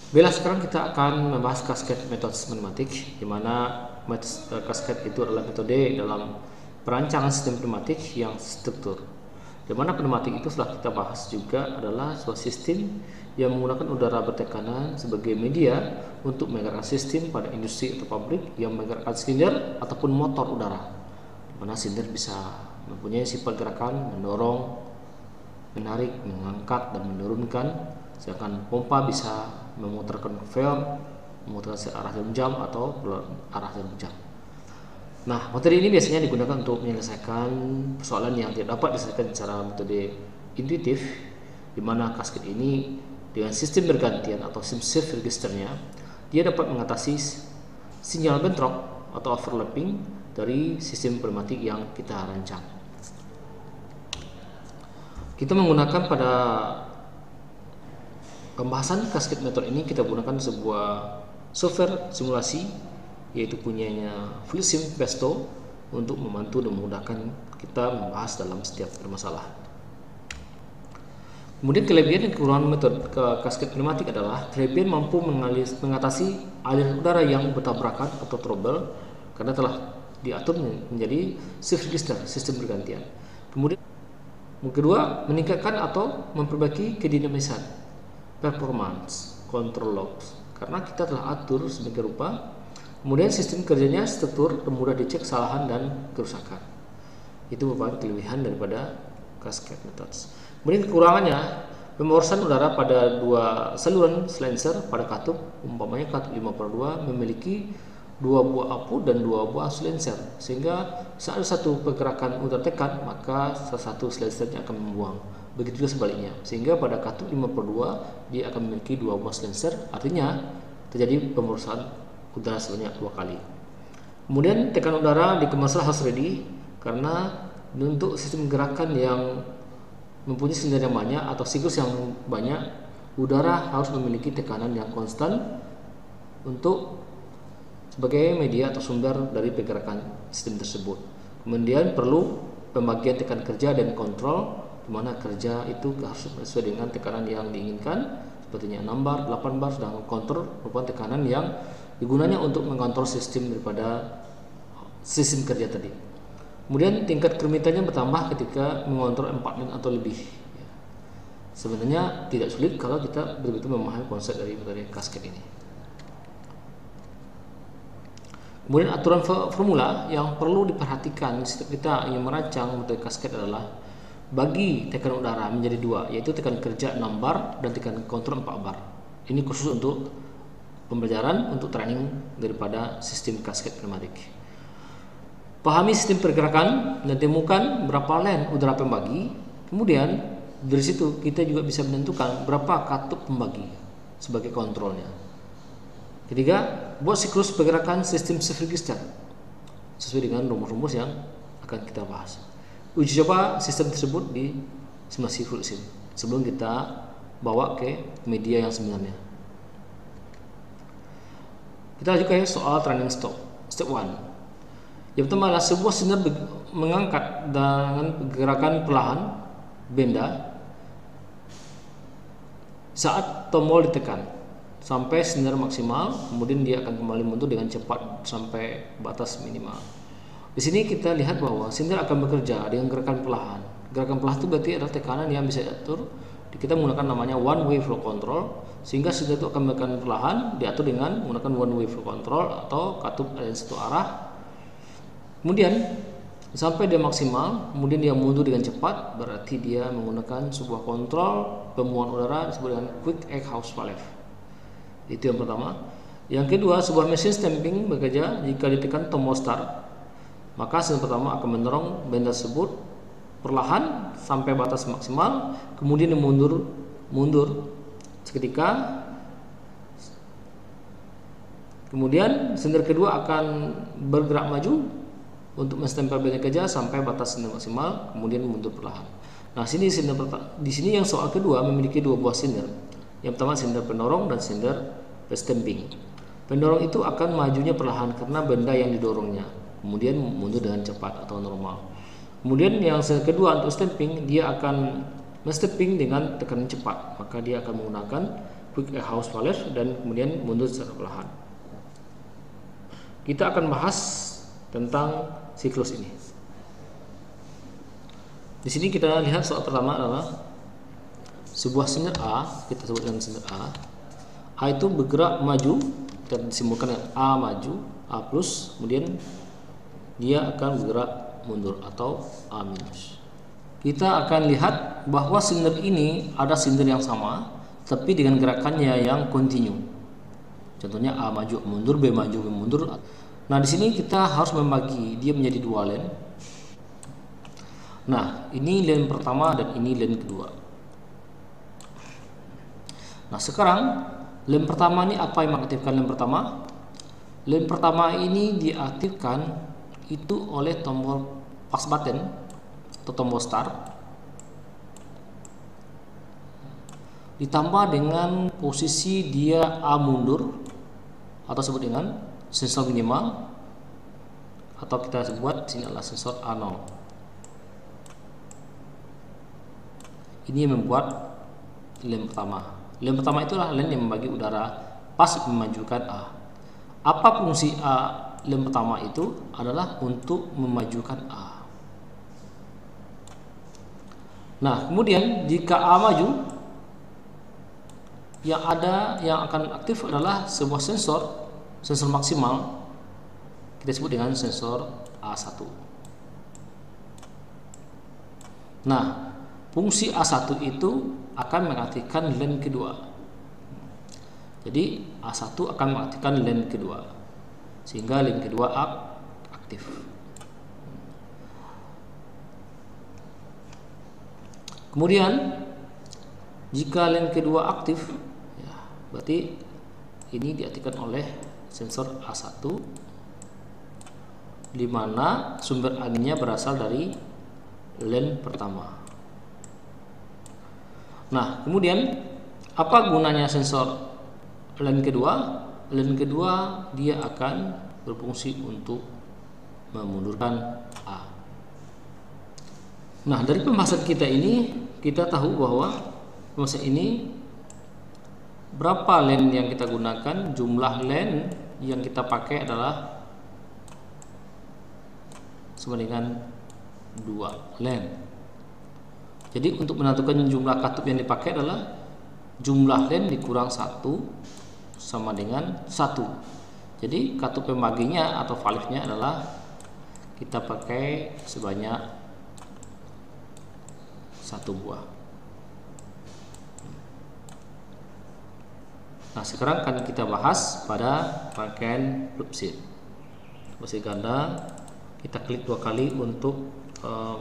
Bila sekarang kita akan membahas cascade methods pneumatik, di mana cascade itu adalah metode dalam perancangan sistem pneumatik yang struktur. Di mana pneumatik itu setelah kita bahas juga adalah sebuah sistem yang menggunakan udara bertekanan sebagai media untuk menggerakkan sistem pada industri atau pabrik yang menggerakkan silinder ataupun motor udara. Di mana silinder bisa mempunyai sifat gerakan mendorong, menarik, mengangkat dan menurunkan, sedangkan pompa bisa memutarkan valve, memutarkan arah jarum jam atau arah jarum jam. Nah, materi ini biasanya digunakan untuk menyelesaikan persoalan yang tidak dapat diselesaikan secara metode intuitif, di mana cascade ini dengan sistem bergantian atau sistem shift registernya, dia dapat mengatasi sinyal bentrok atau overlapping dari sistem pneumatik yang kita rancang. Kita menggunakan pada pembahasan cascade method ini, kita gunakan sebuah software simulasi yaitu punyanya FluidSim Pesto untuk membantu dan memudahkan kita membahas dalam setiap permasalahan. Kemudian kelebihan dan kekurangan metode cascade pneumatik adalah kelebihan mampu mengatasi aliran udara yang bertabrakan atau trouble karena telah diatur menjadi shift register, sistem bergantian. Kemudian kedua, meningkatkan atau memperbaiki kedinamisan performance control logs karena kita telah atur sedemikian rupa. Kemudian sistem kerjanya struktur dan mudah dicek kesalahan dan kerusakan. Itu merupakan kelebihan daripada cascade methods. Kemudian kekurangannya, pemborosan udara pada dua saluran silencer pada katup, umpamanya katup 5/2 memiliki dua buah output dan dua buah silencer, sehingga saat satu pergerakan udara tekan maka salah satu silencernya akan membuang. Begitu juga sebaliknya, sehingga pada katup 5/2 dia akan memiliki dua buah silencer, artinya terjadi pemborosan udara sebanyak 2 kali. Kemudian tekanan udara dikemas harus ready karena untuk sistem gerakan yang mempunyai silinder yang banyak atau siklus yang banyak, udara harus memiliki tekanan yang konstan untuk sebagai media atau sumber dari pergerakan sistem tersebut. Kemudian perlu pembagian tekanan kerja dan kontrol, di mana kerja itu harus sesuai dengan tekanan yang diinginkan, sepertinya 6 bar, 8 bar, sedangkan kontrol merupakan tekanan yang digunanya untuk mengontrol sistem daripada sistem kerja tadi. Kemudian tingkat kerumitannya bertambah ketika mengontrol 4 link atau lebih. Sebenarnya tidak sulit kalau kita betul-betul memahami konsep dari metode cascade ini. Kemudian aturan formula yang perlu diperhatikan setiap kita yang merancang metode cascade adalah bagi tekanan udara menjadi dua, yaitu tekanan kerja 6 bar dan tekanan kontrol 4 bar. Ini khusus untuk pembelajaran untuk training daripada sistem cascade pneumatik. Pahami sistem pergerakan dan temukan berapa len udara pembagi. Kemudian dari situ kita juga bisa menentukan berapa katup pembagi sebagai kontrolnya. Ketiga, buat siklus pergerakan sistem shift register sesuai dengan rumus-rumus yang akan kita bahas. Uji coba sistem tersebut di simulasi FluidSim sebelum kita bawa ke media yang sebenarnya. Kita lanjut ke soal training step 1. Yang pertama adalah sebuah silinder mengangkat dengan gerakan perlahan benda saat tombol ditekan sampai silinder maksimal, kemudian dia akan kembali mundur dengan cepat sampai batas minimal. Di sini kita lihat bahwa silinder akan bekerja dengan gerakan perlahan. Gerakan perlahan itu berarti adalah tekanan yang bisa diatur. Kita menggunakan namanya one way flow control, sehingga silinder itu akan bergerak perlahan, diatur dengan menggunakan one way flow control atau katup ada satu arah. Kemudian sampai dia maksimal, kemudian dia mundur dengan cepat, berarti dia menggunakan sebuah kontrol pembuangan udara disebut dengan quick exhaust valve. Itu yang pertama. Yang kedua, sebuah mesin stamping bekerja jika ditekan tombol start, maka silinder pertama akan mendorong benda tersebut perlahan sampai batas maksimal, kemudian mundur seketika. Kemudian silinder kedua akan bergerak maju untuk menstempel benda kerja sampai batas silinder maksimal, kemudian mundur perlahan. Nah, di sini yang soal kedua memiliki dua buah silinder. Yang pertama silinder pendorong dan silinder stamping. Pendorong itu akan majunya perlahan karena benda yang didorongnya, kemudian mundur dengan cepat atau normal. Kemudian yang kedua untuk stamping, dia akan menstamping dengan tekanan cepat, maka dia akan menggunakan quick house valve dan kemudian mundur secara perlahan. Kita akan bahas tentang siklus ini. Di sini kita lihat soal pertama adalah sebuah silinder A, kita sebut dengan silinder A. A itu bergerak maju, kita disimbolkan dengan A maju, A plus, kemudian dia akan bergerak mundur atau A minus. Kita akan lihat bahwa silinder ini ada silinder yang sama, tapi dengan gerakannya yang kontinu. Contohnya A maju mundur, B maju B mundur. Nah di sini kita harus membagi dia menjadi dua lane. Nah ini lane pertama dan ini lane kedua. Nah sekarang lane pertama ini apa yang mengaktifkan lane pertama? Lane pertama ini diaktifkan itu oleh tombol push button atau tombol start, ditambah dengan posisi dia A mundur atau sebut dengan sensor minimal, atau kita sebut sini adalah sensor A0. Ini yang membuat lane pertama. Lane pertama itulah lane yang membagi udara pas memajukan A. Apa fungsi lane pertama itu? Adalah untuk memajukan A. Nah, kemudian jika A maju, yang akan aktif adalah sebuah sensor maksimal, kita sebut dengan sensor A1. Nah, fungsi A1 itu akan mengaktifkan lane kedua. Jadi A1 akan mengaktifkan lane kedua, sehingga lane kedua aktif. Kemudian jika lane kedua aktif, ya, berarti ini diaktifkan oleh sensor A1, di mana sumber anginnya berasal dari lane pertama. Nah, kemudian apa gunanya sensor lane kedua? Lane kedua dia akan berfungsi untuk memundurkan A. Nah, dari pembahasan kita ini kita tahu bahwa pembahasan ini berapa lane yang kita gunakan, jumlah lane yang kita pakai adalah sama dengan 2 lane. Jadi untuk menentukan jumlah katup yang dipakai adalah jumlah lane dikurang 1 sama dengan 1. Jadi katup pembaginya atau valve-nya adalah kita pakai sebanyak 1 buah. Nah sekarang akan kita bahas pada rangkaian loop sheet. Besi ganda, kita klik 2 kali untuk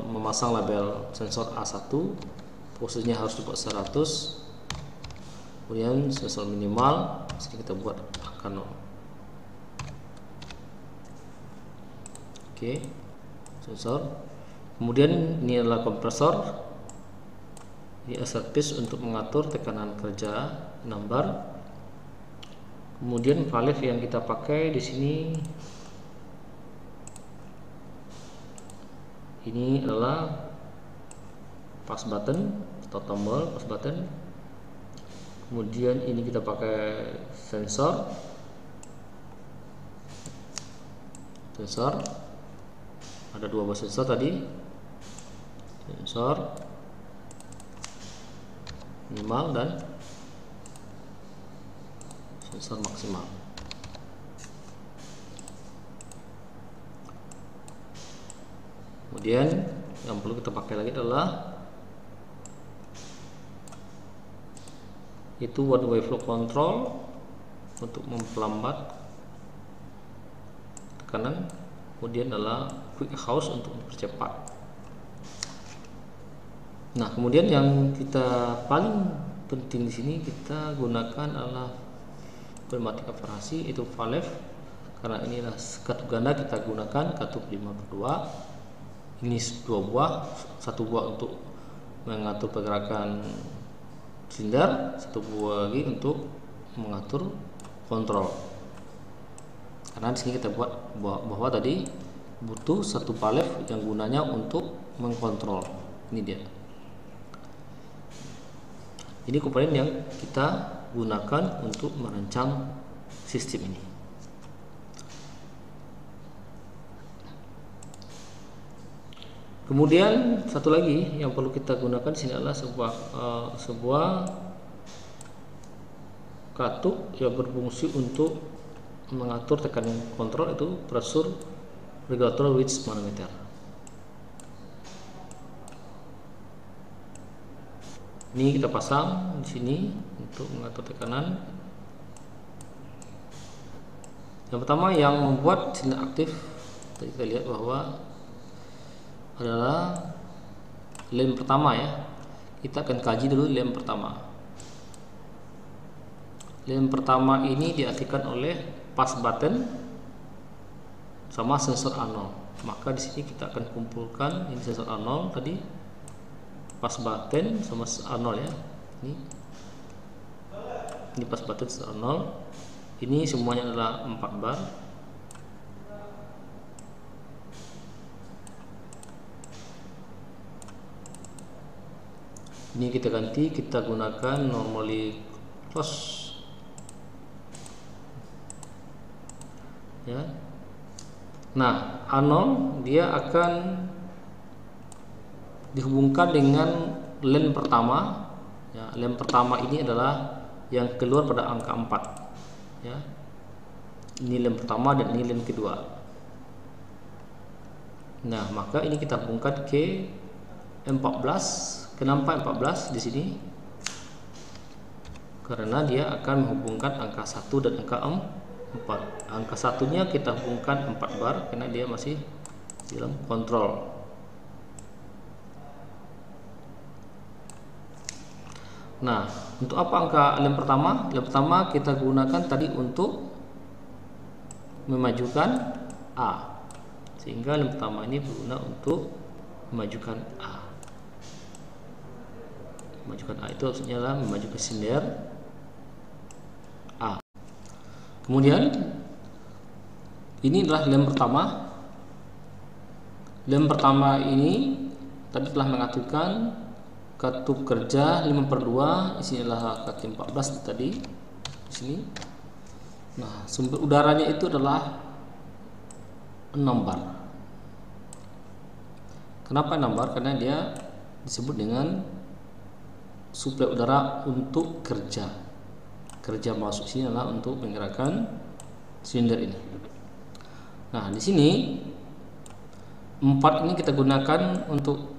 memasang label sensor A1, posisinya harus dibuat 100, kemudian sensor minimal sini kita buat angka 0. Oke, sensor. Kemudian ini adalah kompresor, ini service untuk mengatur tekanan kerja 6 bar. Kemudian valve yang kita pakai di sini ini adalah push button atau tombol push button. Kemudian ini kita pakai sensor. Ada 2 buah sensor tadi. Sensor minimal dan sensor maksimal. Kemudian yang perlu kita pakai lagi adalah itu one way flow control untuk memperlambat tekanan, kemudian adalah quick house untuk mempercepat. Nah, kemudian yang kita paling penting di sini kita gunakan adalah pneumatik aspirasi, itu valve, karena ini adalah katup ganda, kita gunakan katup 5/2. Ini 2 buah, 1 buah untuk mengatur pergerakan silinder, 1 buah lagi untuk mengatur kontrol. Karena di sini kita buat bahwa tadi butuh 1 valve yang gunanya untuk mengkontrol. Ini dia. Ini komponen yang kita gunakan untuk merancang sistem ini. Kemudian satu lagi yang perlu kita gunakan di sini adalah sebuah katup yang berfungsi untuk mengatur tekanan kontrol, itu pressure regulator width manometer. Ini kita pasang di sini untuk mengatur tekanan. Yang pertama yang membuat silinder aktif, tadi kita lihat bahwa adalah lem pertama ya. Kita akan kaji dulu lem pertama. Lem pertama ini diartikan oleh pas button sama sensor A0. Maka di sini kita akan kumpulkan ini sensor A0 tadi, pas button sama A0 ya. Ini pas button sensor A0. Ini semuanya adalah 4 bar. Ini kita ganti, kita gunakan normally close ya. Nah, A0 dia akan dihubungkan dengan lem pertama ya. Lem pertama ini adalah yang keluar pada angka 4 ya. Ini lem pertama dan ini lem kedua. Nah, maka ini kita hubungkan ke 14. Kenapa 14 di sini? Karena dia akan menghubungkan angka 1 dan angka 4. Angka satunya kita hubungkan 4 bar karena dia masih dalam kontrol. Nah, untuk apa angka lem pertama? Lem pertama kita gunakan tadi untuk memajukan A. Sehingga lem pertama ini berguna untuk memajukan A. Memajukan A itu maksudnya adalah memajukan silinder A. Kemudian ini adalah lem pertama. Lem pertama ini tadi telah mengaturkan katup kerja 5/2, isinya adalah kaki 14 tadi di sini. Nah, sumber udaranya itu adalah 6 bar. Kenapa 6 bar? Karena dia disebut dengan suplai udara untuk kerja. Kerja masuk sini adalah untuk menggerakkan silinder ini. Nah, di sini 4 ini kita gunakan untuk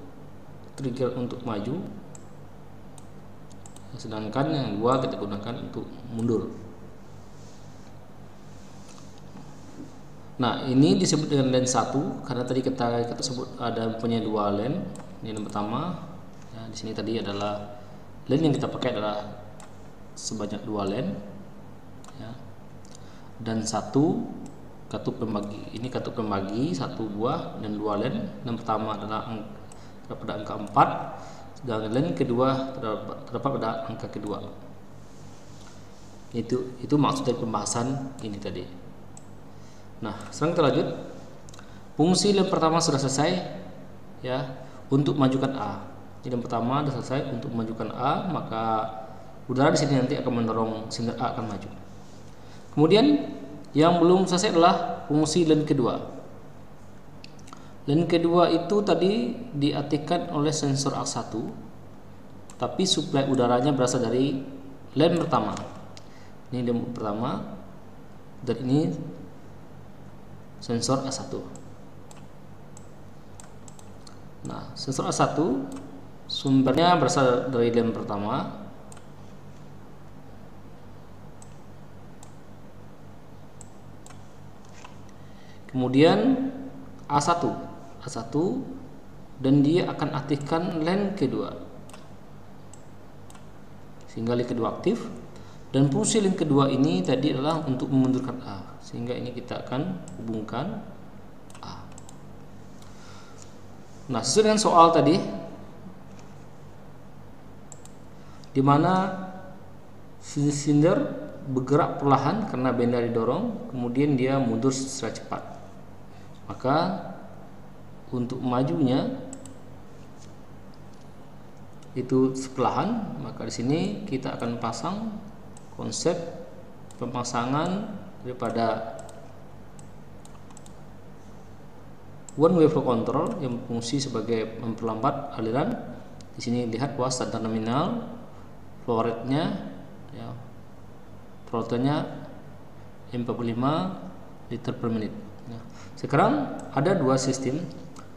trigger untuk maju, sedangkan yang 2 kita gunakan untuk mundur. Nah, ini disebut dengan lane 1 karena tadi kita sebut ada punya 2 lane. Ini yang pertama. Ya, di sini tadi adalah lane yang kita pakai adalah sebanyak 2 lane ya. Dan 1 katup pembagi. Ini katup pembagi 1 buah dan 2 lane. Yang pertama adalah pada angka 4, sedangkan lane kedua terdapat pada angka kedua. Itu maksud dari pembahasan ini tadi. Nah, sekarang kita lanjut. Fungsi lem pertama sudah selesai ya, untuk majukan A. Jadi yang pertama sudah selesai untuk memajukan A, maka udara di sini nanti akan mendorong silinder A akan maju. Kemudian yang belum selesai adalah fungsi lane kedua. Lane kedua itu tadi diartikan oleh sensor A1, tapi suplai udaranya berasal dari lane pertama. Ini lane pertama dan ini sensor A1. Nah, sensor A1 sumbernya berasal dari lane pertama. Kemudian A1 dan dia akan aktifkan lane kedua sehingga lane kedua aktif, dan fungsi lane kedua ini tadi adalah untuk memundurkan A, sehingga ini kita akan hubungkan A. Nah, sesuai dengan soal tadi di mana silinder bergerak perlahan karena benda didorong, kemudian dia mundur secara cepat. Maka untuk majunya itu perlahan, maka di sini kita akan pasang konsep pemasangan daripada one way flow control yang berfungsi sebagai memperlambat aliran. Di sini lihat bahwa standar nominal flow rate-nya ya, throttle-nya 45 liter per menit. Nah, sekarang ada dua sistem,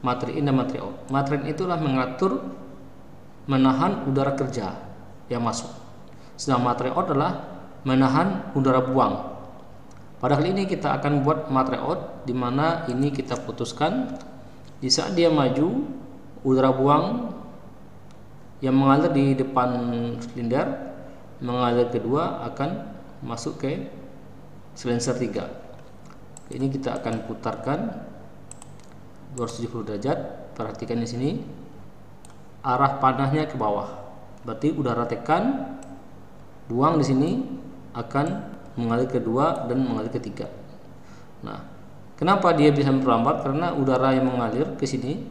materi in dan materi out. Materi in itulah mengatur menahan udara kerja yang masuk, sedang materi out adalah menahan udara buang. Pada kali ini kita akan buat materi out, di mana ini kita putuskan di saat dia maju, udara buang yang mengalir di depan silinder, mengalir kedua akan masuk ke silencer 3. Ini kita akan putarkan 270 derajat. Perhatikan di sini arah panahnya ke bawah, berarti udara tekan buang di sini akan mengalir kedua dan mengalir ketiga. Nah, kenapa dia bisa memperlambat? Karena udara yang mengalir ke sini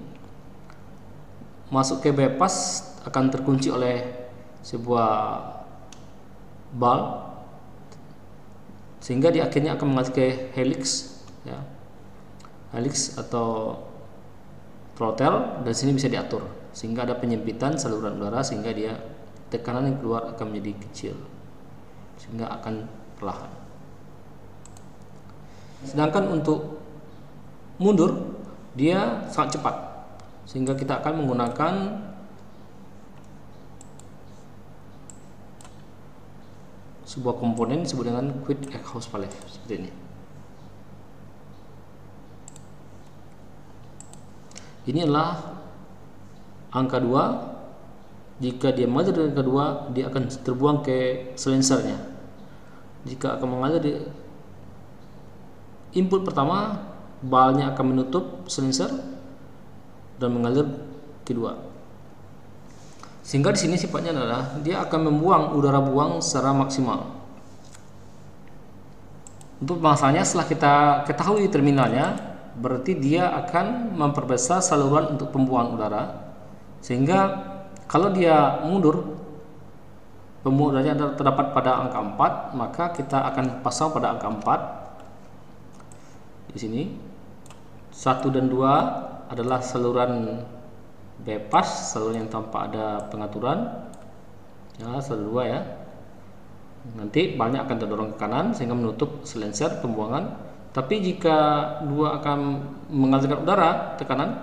masuk ke bypass akan terkunci oleh sebuah valve, sehingga dia akhirnya akan mengalir ke helix, ya, helix atau throttle, dan sini bisa diatur sehingga ada penyempitan saluran udara, sehingga dia tekanan yang keluar akan menjadi kecil, sehingga akan perlahan. Sedangkan untuk mundur dia sangat cepat, sehingga kita akan menggunakan sebuah komponen disebut dengan quick exhaust valve seperti ini. Ini adalah angka 2. Jika dia mengalir dari angka 2, dia akan terbuang ke silencernya. Jika akan mengalir di input pertama, balnya akan menutup silencer dan mengalir kedua. Sehingga di sini sifatnya adalah dia akan membuang udara buang secara maksimal. Untuk pemasangannya, setelah kita ketahui terminalnya, berarti dia akan memperbesar saluran untuk pembuangan udara, sehingga kalau dia mundur, pembuangan udaranya terdapat pada angka 4, maka kita akan pasang pada angka 4. Di sini 1 dan 2 adalah saluran bypass, saluran yang tanpa ada pengaturan, ya, saluran 2 ya. Nanti balnya akan terdorong ke kanan sehingga menutup silencer pembuangan. Tapi jika 2 akan mengalirkan udara ke kanan,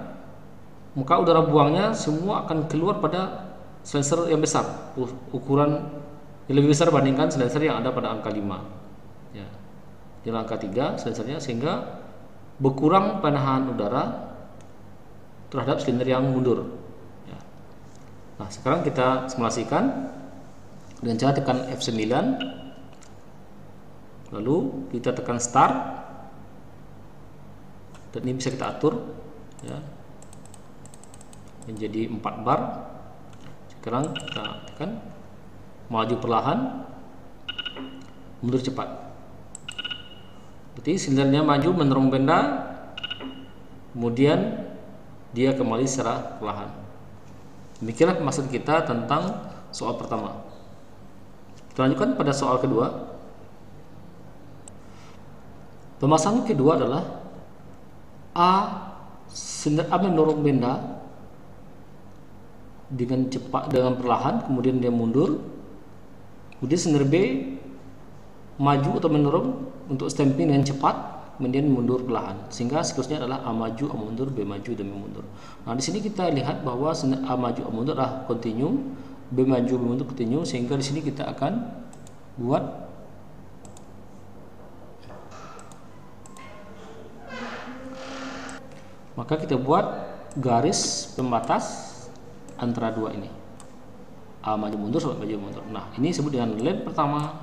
maka udara buangnya semua akan keluar pada silencer yang besar, ukuran yang lebih besar bandingkan silencer yang ada pada angka 5 ya. Di angka 3 silencernya, sehingga berkurang penahan udara terhadap silinder yang mundur ya. Nah, sekarang kita simulasikan dengan cara tekan F9, lalu kita tekan start, dan ini bisa kita atur ya menjadi 4 bar. Sekarang kita tekan maju perlahan, mundur cepat. Berarti silindernya maju mendorong benda, kemudian dia kembali secara perlahan. Demikianlah pembahasan kita tentang soal pertama. Kita lanjutkan pada soal kedua. Pemasangan kedua adalah A, silinder A mendorong benda dengan cepat, dengan perlahan, kemudian dia mundur. Kemudian silinder B maju atau mendorong untuk stamping dengan cepat, kemudian mundur perlahan. Sehingga siklusnya adalah A maju, A mundur, B maju, dan B mundur. Nah, di sini kita lihat bahwa A maju, A mundur adalah continuum, B maju, B mundur continuum, sehingga di sini kita akan buat garis pembatas antara dua ini, A maju mundur sampai maju mundur. Nah, ini disebut dengan lane pertama,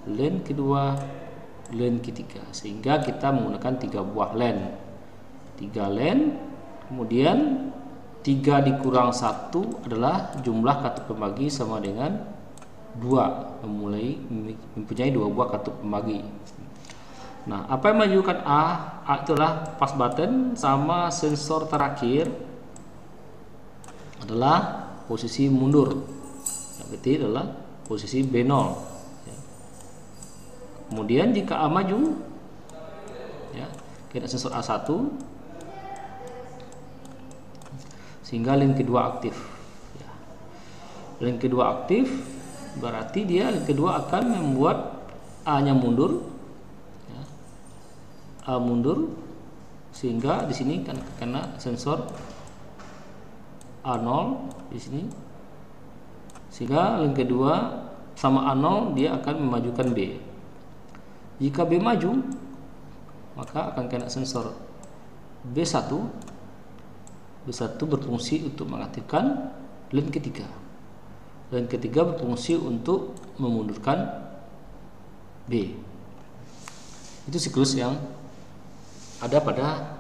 lane kedua, lane ketiga, sehingga kita menggunakan 3 buah lane. 3 lane, kemudian 3 dikurang 1 adalah jumlah katup pembagi sama dengan 2, mempunyai 2 buah katup pembagi. Nah, apa yang menunjukkan A? A itulah pass button, sama sensor terakhir adalah posisi mundur. Berarti adalah posisi B0 ya. Kemudian jika A maju, ya, kena sensor A1 sehingga link kedua aktif. Ya. Link kedua aktif berarti dia link kedua akan membuat A-nya mundur, ya. A mundur sehingga di sini kan kena sensor A0 di sini, sehingga link kedua sama A0 dia akan memajukan B. Jika B maju, maka akan kena sensor B1. B1 berfungsi untuk mengaktifkan link ketiga. Link ketiga berfungsi untuk memundurkan B. Itu siklus yang ada pada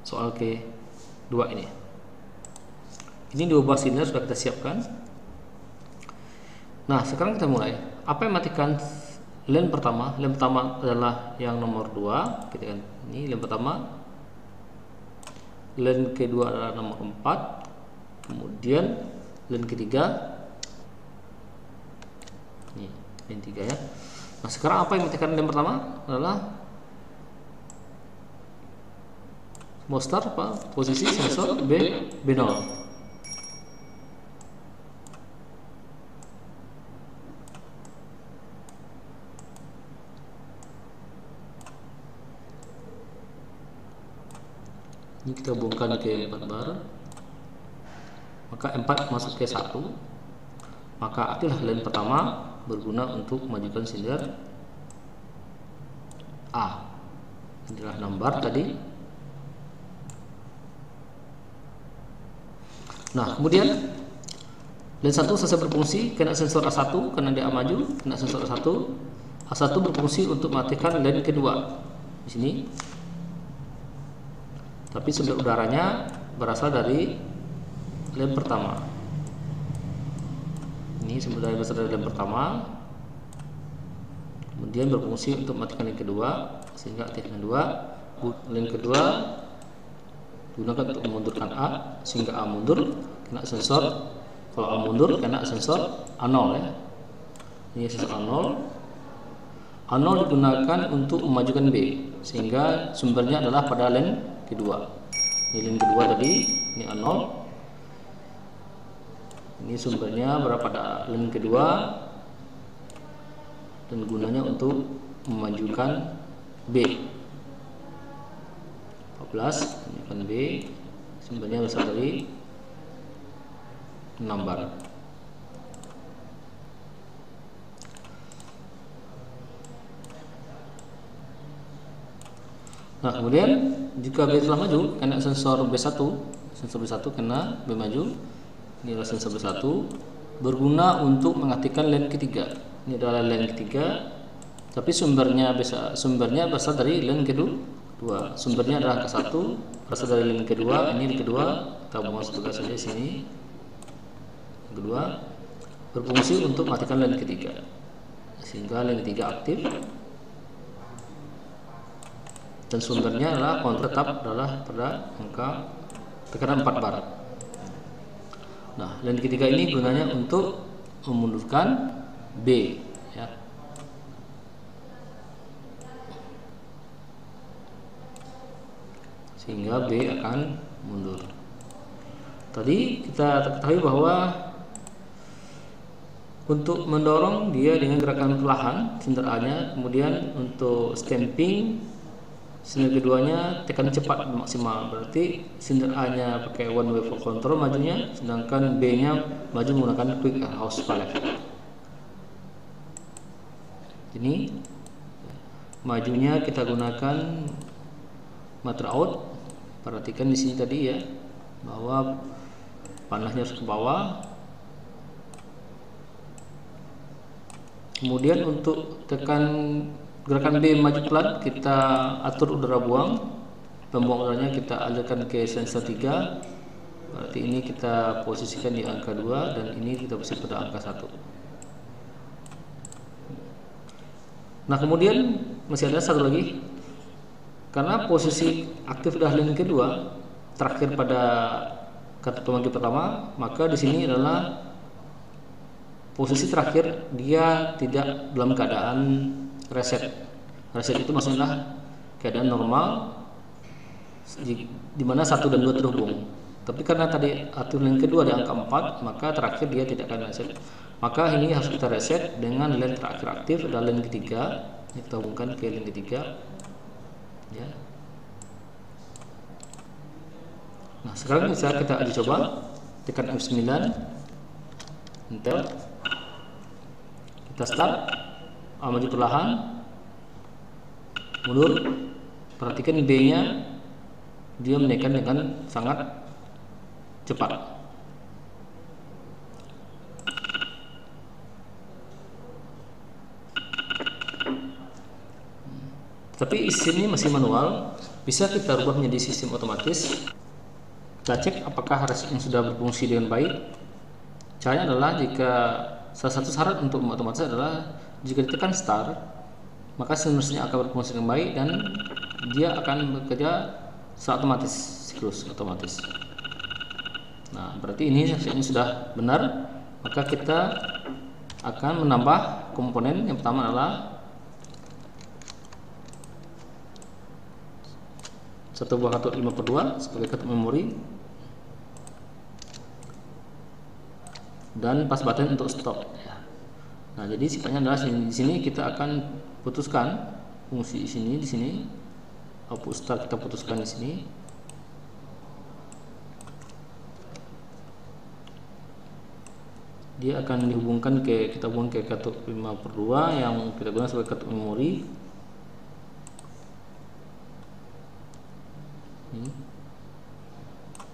soal ke-2 ini. Ini 12 silinder sudah kita siapkan. Nah, sekarang kita mulai. Apa yang matikan lane pertama? Lane pertama adalah yang nomor 2. Kita kan ini lane pertama. Lane kedua adalah nomor 4. Kemudian lane ketiga. Ini lane 3 ya. Nah, sekarang apa yang matikan lane pertama adalah monster apa? Posisi sensor B0. Ini kita hubungkan ke 4 bar, maka 4 masuk ke 1, maka aktiflah lane pertama berguna untuk memajukan silinder A. Inilah 6 bar tadi. Nah, kemudian lane 1 selesai berfungsi, kena sensor A1 karena dia A maju, kena sensor A1. A1 berfungsi untuk matikan lane kedua di sini. Tapi sumber udaranya berasal dari lane pertama. Ini sumber udara berasal dari lane pertama. Kemudian berfungsi untuk matikan lane kedua, sehingga aktif lane 2. Lane kedua gunakan untuk memundurkan A, sehingga A mundur, kena sensor. Kalau A mundur, kena sensor A0 ya. Ini sensor A0. A0 digunakan untuk memajukan B, sehingga sumbernya adalah pada lane kedua. Ini lane kedua tadi, ini A0. Ini sumbernya berada pada lane kedua dan gunanya untuk memajukan B. 14 memajukan B, sumbernya berasal dari 6 bar. Nah, kemudian jika B telah maju, kena sensor B1, kena B maju. Ini adalah sensor B1 berguna untuk mengaktifkan lane ketiga. Ini adalah lane ketiga, tapi sumbernya berasal dari lane kedua. Sumbernya adalah ke1, berasal dari lane kedua. Ini lane kedua, kita buang sebagai saja di sini. Yang kedua berfungsi untuk matikan lane ketiga, sehingga lane ketiga aktif. Dan sumbernya adalah counter tetap adalah pada angka tekanan 4 bar. Nah, lane ketiga ini gunanya untuk memundurkan B ya. Sehingga B akan mundur. Tadi kita ketahui bahwa untuk mendorong dia dengan gerakan perlahan silinder A-nya, kemudian untuk stamping silinder keduanya tekan cepat maksimal, berarti silinder A-nya pakai one way for control majunya, sedangkan B-nya maju menggunakan quick house pallet. Ini majunya kita gunakan motor out. Perhatikan di sini tadi ya, bahwa panahnya harus ke bawah. Kemudian untuk tekan gerakan B maju pelan, kita atur udara buang. Pembuang udaranya kita alirkan ke sensor 3. Berarti ini kita posisikan di angka 2 dan ini kita posisikan pada angka 1. Nah, kemudian masih ada satu lagi. Karena posisi aktif dah lane kedua terakhir pada kata pemanggil pertama, maka di sini adalah posisi terakhir dia tidak dalam keadaan reset. Reset itu maksudnya keadaan normal di mana 1 dan 2 terhubung. Tapi karena tadi aturan yang kedua di angka 4, maka terakhir dia tidak akan reset. Maka ini harus kita reset dengan line terakhir aktif adalah line ketiga. Ini kita hubungkan ke line ketiga. Ya. Nah, sekarang bisa kita uji coba. Tekan F9, enter. Kita start, maju perlahan, mundur. Perhatikan B-nya, dia menaikkan dengan sangat cepat. Tapi izinnya masih manual, bisa kita rubah menjadi sistem otomatis. Kita cek apakah resetnya sudah berfungsi dengan baik. Caranya adalah jika salah satu syarat untuk otomatis adalah jika ditekan start, maka mesinnya akan berfungsi dengan baik dan dia akan bekerja secara otomatis, siklus otomatis. Nah, berarti ini resetnya sudah benar. Maka kita akan menambah komponen. Yang pertama adalah satu buah kartu 5/2 sebagai kartu memori dan pas button untuk stop. Nah, jadi sifatnya adalah di sini kita akan putuskan fungsi di sini output start kita putuskan di sini. Dia akan dihubungkan kita hubungkan ke kartu 5/2 yang kita gunakan sebagai kartu memori.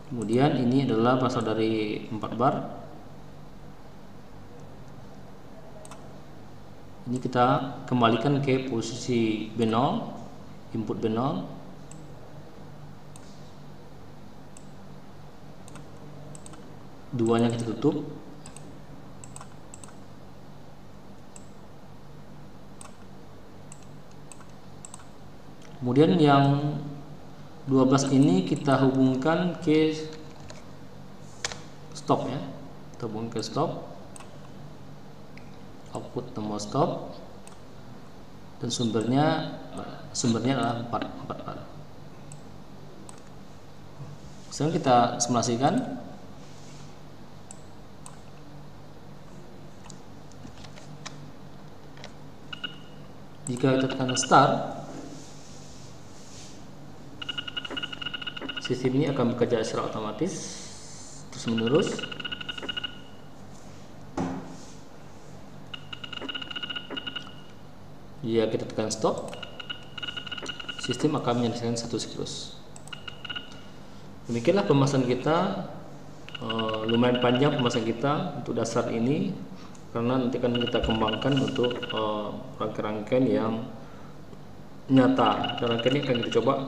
Kemudian ini adalah pasal dari 4 bar. Ini kita kembalikan ke posisi B0, input B0. Duanya kita tutup. Kemudian yang 12 ini kita hubungkan ke stop ya. Kita hubungkan ke stop. Output tombol stop dan sumbernya adalah 4 bar. Sekarang kita simulasikan. Jika kita tekan start, sistem ini akan bekerja secara otomatis terus menerus. Jika kita tekan stop, sistem akan menyelesaikan satu siklus. Demikianlah pembahasan kita. Lumayan panjang pembahasan kita untuk dasar ini, karena nanti akan kita kembangkan untuk rangkaian yang nyata. Rangkaian ini akan kita coba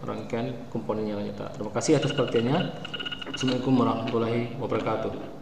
rangkaian komponen yang nyata. Terima kasih atas perhatiannya. Assalamualaikum warahmatullahi wabarakatuh.